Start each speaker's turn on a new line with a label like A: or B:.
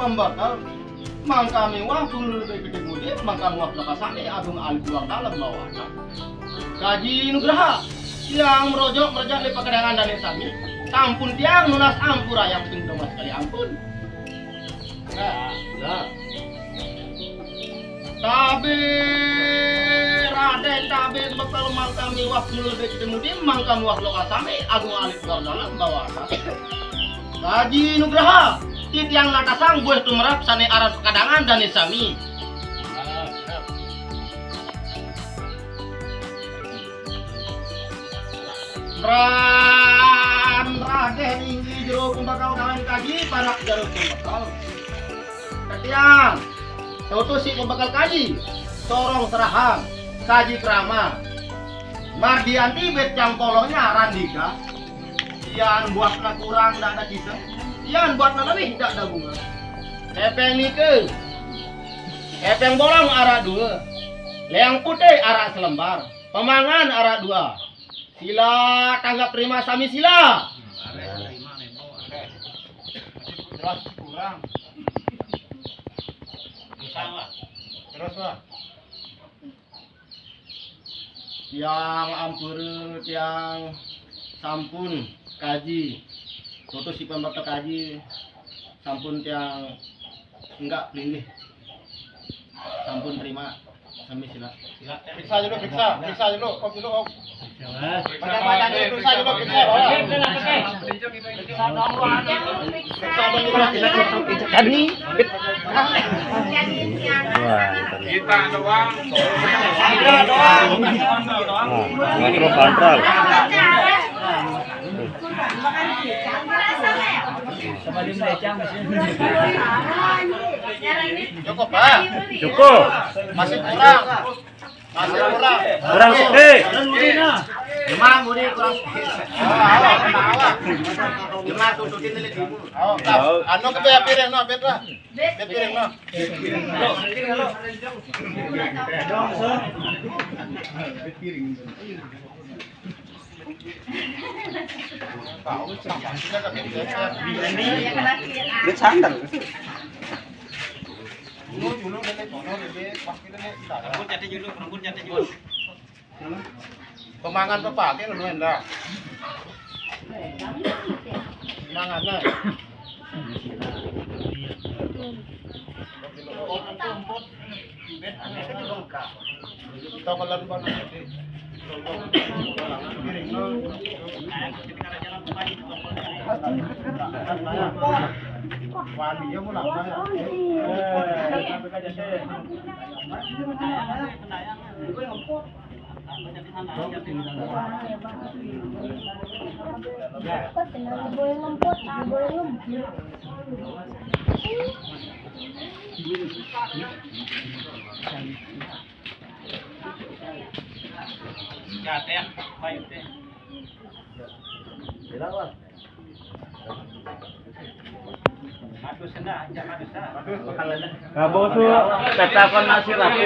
A: pembakal mangkami wakul lebih gede mudi mangkami waktu kasane agung alit luar dalam bawana kaji nugraha yang merojok merejak di pekedangan dan sami sampun tiang nunas ampura yang pintu mas sekali ampun nah tabe raden tabe bekal mangkami waktu lebih gede mudi mangkami waktu kasane agung alit luar dalam bawana kaji nugraha yang natasang buah tumerap sane aran pekadangan dan sami. Raden inggi jero kumbakal kawan kaji parak jero kumbakal. Ketiang tutu si kumbakal kaji sorong serahang kaji krama. Mardianti bet jang kolongnya Randika. Ian buatna kurang ndak ada kita. Ian buat mana nih tidak ada bunga. Epeng nike, epeng bolong arah 2, leang putih arah selembar, pemangan arah 2. Sila tanggap terima sami sila. Terus kurang. Terus lah. Yang ampur, yang sampun kaji. Foto si pembakar kaji sampun tiang enggak pilih sampun terima sami sila periksa dulu om dulu om periksa tadi kita doang kontrol cukup pak cukup masih kurang kurang sedikit jemaah mudi kurang jemaah tututin dulu anu ke piring no betra piring no Lihat sandal. Pemangan pakai lu hendak. Mangannya. Tokolan mana? Wali ya mulai. Ya, teh, baik teh. Berapa? Madu senda, aja madu senda. Madu. Kamu tuh tetapkan nasi rapi.